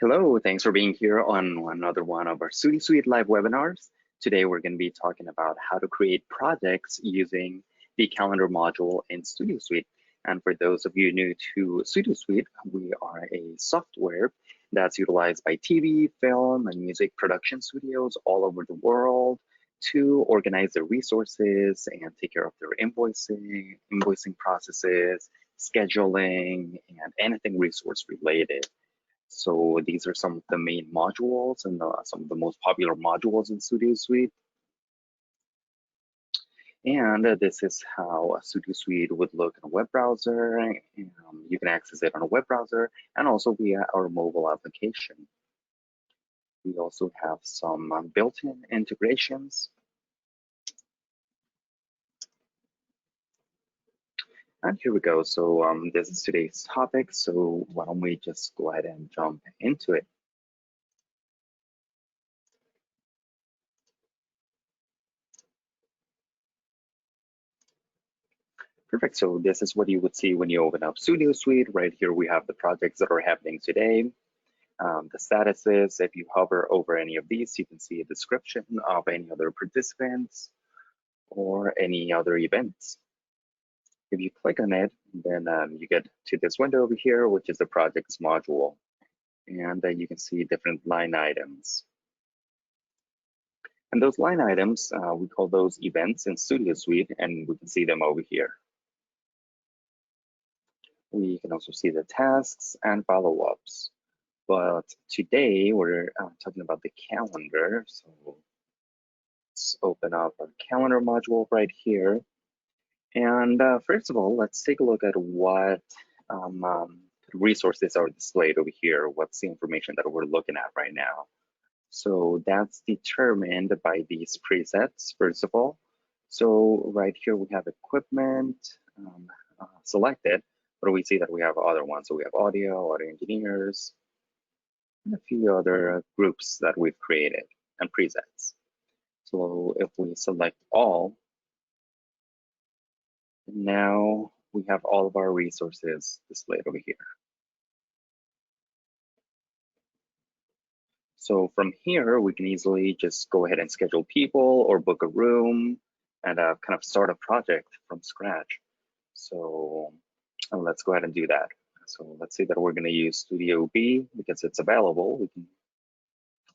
Hello, thanks for being here on another one of our Studio Suite live webinars. Today we're going to be talking about how to create projects using the calendar module in Studio Suite. And for those of you new to Studio Suite, we are a software that's utilized by TV, film, and music production studios all over the world to organize their resources and take care of their invoicing processes, scheduling, and anything resource related. So these are some of the main modules and some of the most popular modules in Studio Suite. And this is how a Studio Suite would look in a web browser. You can access it on a web browser and also via our mobile application. We also have some built-in integrations. And here we go. So this is today's topic. So why don't we just go ahead and jump into it. Perfect. So this is what you would see when you open up Studio Suite. Right here, we have the projects that are happening today. The statuses, if you hover over any of these, you can see a description of any other participants or any other events. If you click on it, then you get to this window over here, which is the projects module. And then you can see different line items. And those line items, we call those events in Studio Suite, and we can see them over here. We can also see the tasks and follow-ups. But today we're talking about the calendar. So let's open up our calendar module right here. And first of all, let's take a look at what resources are displayed over here. What's the information that we're looking at right now? So that's determined by these presets, first of all. So right here we have equipment selected, but we see that we have other ones. So we have audio engineers, and a few other groups that we've created and presets. So if we select all, now we have all of our resources displayed over here. So from here, we can easily just go ahead and schedule people or book a room and kind of start a project from scratch. So let's go ahead and do that. So let's say that we're going to use Studio B because it's available. We can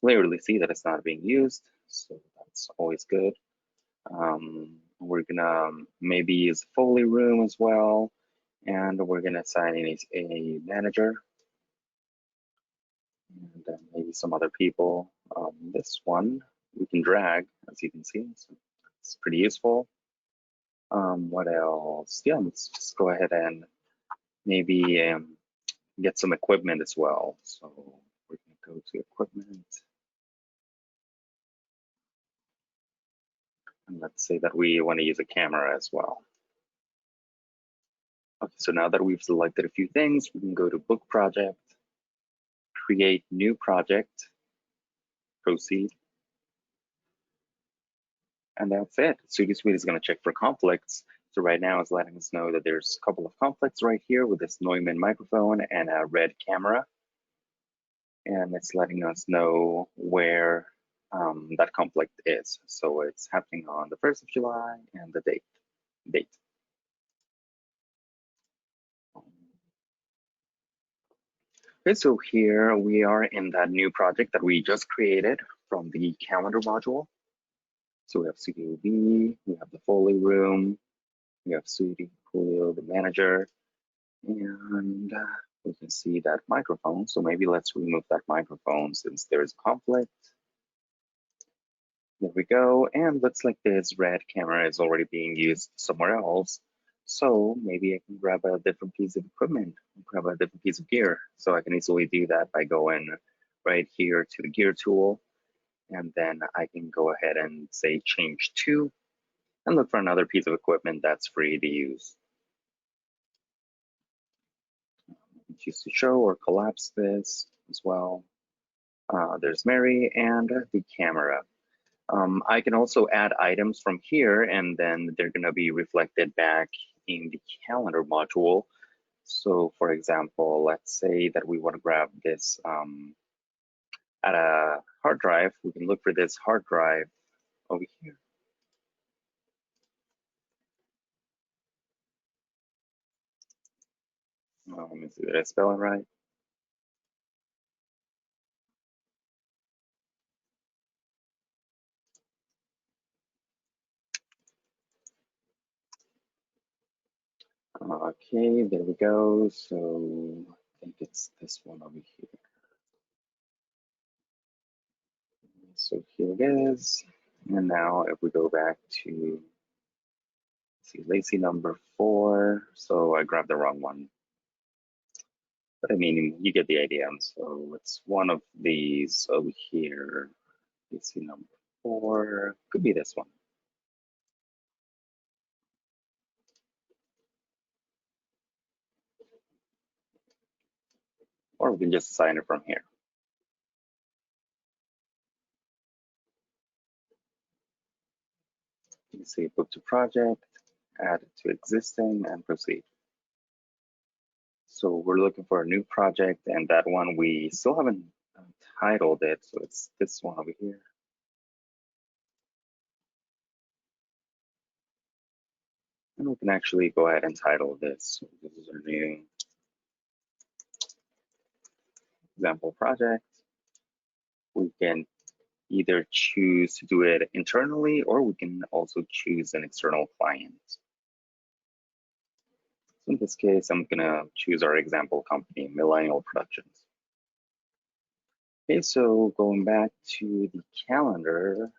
clearly see that it's not being used, so that's always good. We're gonna maybe use Foley room as well, and we're gonna assign a manager and maybe some other people. This one we can drag, as you can see, so it's pretty useful. What else? Yeah, let's just go ahead and maybe get some equipment as well. So we're gonna go to equipment. And let's say that we want to use a camera as well. Okay, so now that we've selected a few things, we can go to book project, create new project, proceed. And that's it. Studio Suite is going to check for conflicts. So right now it's letting us know that there's a couple of conflicts right here with this Neumann microphone and a red camera. And it's letting us know where that conflict is. So it's happening on the 1st of July and the date. Okay, so here we are in that new project that we just created from the calendar module. So we have Studio B, we have the Foley room, we have Studio, the manager, and we can see that microphone. So maybe let's remove that microphone since there is a conflict. There we go. And looks like this red camera is already being used somewhere else. So maybe I can grab a different piece of equipment, grab a different piece of gear. So I can easily do that by going right here to the gear tool. And then I can go ahead and say change to and look for another piece of equipment that's free to use. Choose to show or collapse this as well. There's Mary and the camera. I can also add items from here and then they're going to be reflected back in the calendar module. So for example, let's say that we want to grab this add a hard drive, we can look for this hard drive over here. Let me see, did I spell it right? Okay, there we go. So I think it's this one over here. So here it is. And now if we go back to, see, lacy number 4. So I grabbed the wrong one. But I mean, you get the idea. So it's one of these over here. Lacy number 4. Could be this one. Or we can just assign it from here. You see book to project, add it to existing, and proceed. So we're looking for a new project, and that one we still haven't titled it, so it's this one over here. And we can actually go ahead and title this. So this is our new example project. We can either choose to do it internally, or we can also choose an external client. So in this case, I'm gonna choose our example company, Millennial Productions. Okay, so going back to the calendar.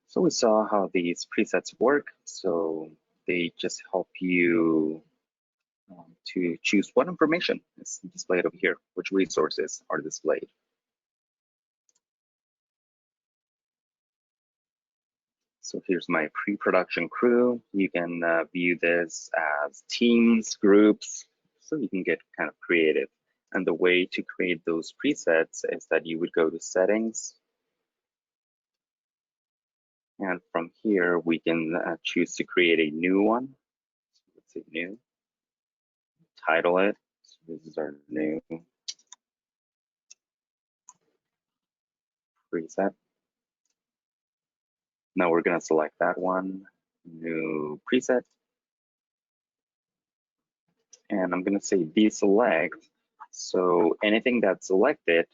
So we saw how these presets work. So they just help you to choose what information is displayed over here, which resources are displayed. So here's my pre-production crew. You can view this as teams, groups, so you can get kind of creative. And the way to create those presets is that you would go to settings. And from here, we can choose to create a new one. So let's say new, title it. So this is our new preset. Now we're gonna select that one, new preset. And I'm gonna say deselect. So anything that's selected,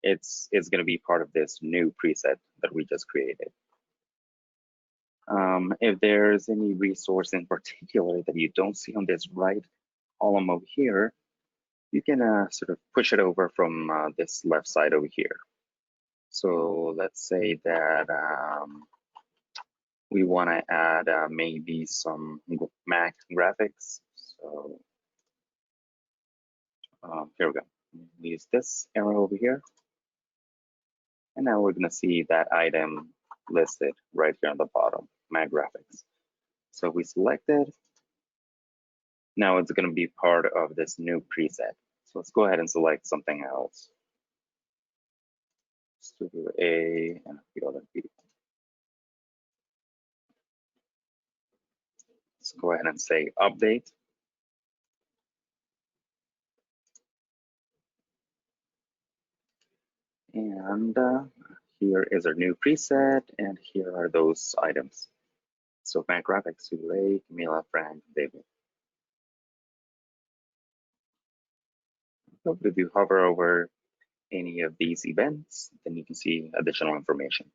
it's gonna be part of this new preset that we just created. If there's any resource in particular that you don't see on this right column over here, you can sort of push it over from this left side over here. So let's say that we want to add maybe some Mac graphics. So here we go. Use this arrow over here. And now we're going to see that item listed right here on the bottom, Mac graphics. So we select it. Now it's going to be part of this new preset. So let's go ahead and select something else. Studio A and a few other people. Let's go ahead and say update. And here is our new preset, and here are those items. So Mac graphics, Studio A, Camila, Frank, David. So if you hover over any of these events, then you can see additional information.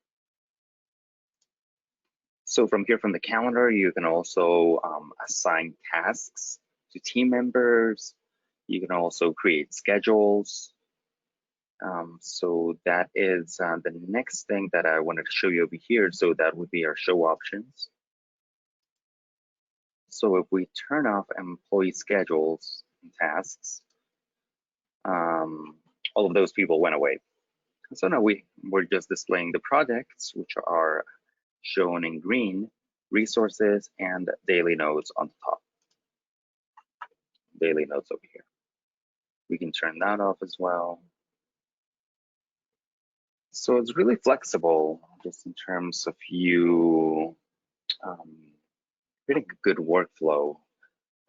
So from here, from the calendar, you can also assign tasks to team members. You can also create schedules. So that is the next thing that I wanted to show you over here. So that would be our show options. So if we turn off employee schedules and tasks, all of those people went away. So now we're just displaying the projects, which are shown in green, resources, and daily notes on the top. Daily notes over here. We can turn that off as well. So it's really flexible just in terms of you creating a good workflow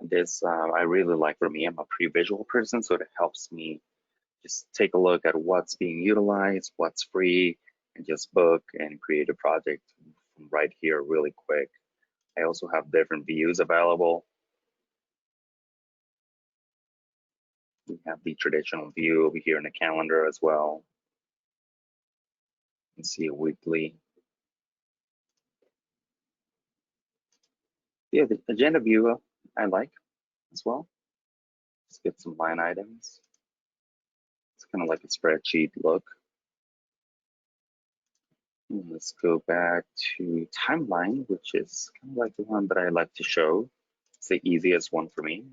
This I really like. For me, I'm a pre-visual person, so it helps me just take a look at what's being utilized, what's free, and just book and create a project from right here really quick. I also have different views available. We have the traditional view over here in the calendar as well. You can see a weekly. Yeah, the agenda view I like as well. Let's get some line items. It's kind of like a spreadsheet look. And let's go back to timeline, which is kind of like the one that I like to show. It's the easiest one for me.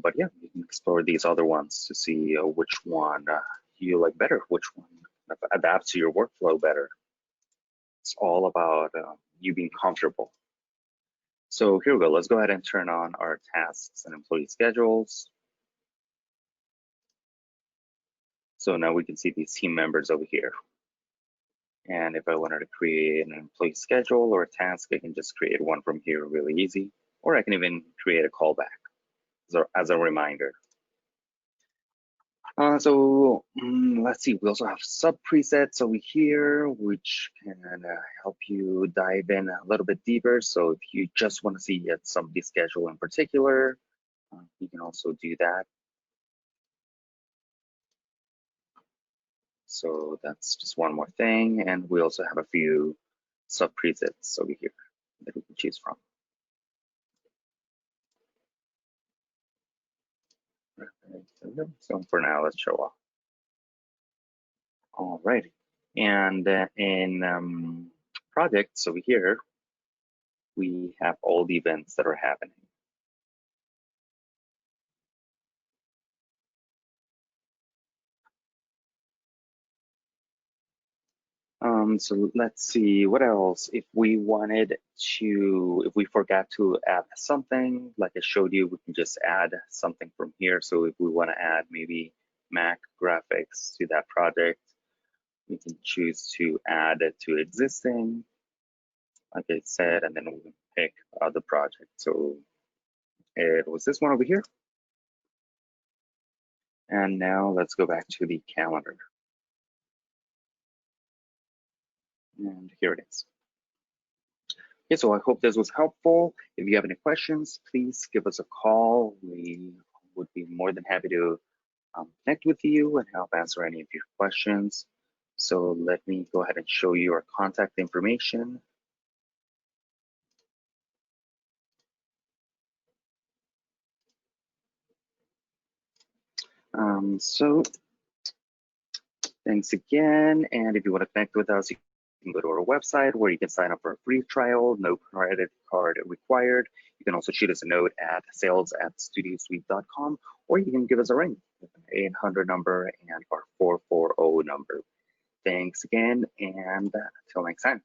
But yeah, you can explore these other ones to see which one you like better, which one adapts to your workflow better. It's all about you being comfortable. So here we go. Let's go ahead and turn on our tasks and employee schedules. So now we can see these team members over here. And if I wanted to create an employee schedule or a task, I can just create one from here really easy. Or I can even create a callback as a reminder. Let's see, we also have sub presets over here, which can help you dive in a little bit deeper. So if you just want to see somebody's schedule in particular, you can also do that. So that's just one more thing. And we also have a few sub presets over here that we can choose from. So for now, let's show off. All right. And in projects over here, we have all the events that are happening. So let's see what else. If we forgot to add something, like I showed you, we can just add something from here. So if we want to add maybe Mac graphics to that project, we can choose to add it to existing, like I said, and then we can pick the project. So it was this one over here. And now let's go back to the calendar. And here it is. Okay, so I hope this was helpful. If you have any questions, please give us a call. We would be more than happy to connect with you and help answer any of your questions. So let me go ahead and show you our contact information. So thanks again. And if you want to connect with us, you can go to our website where you can sign up for a free trial, no credit card required. You can also shoot us a note at sales@studiosuite.com, or you can give us a ring with an 800 number and our 440 number. Thanks again, and until next time.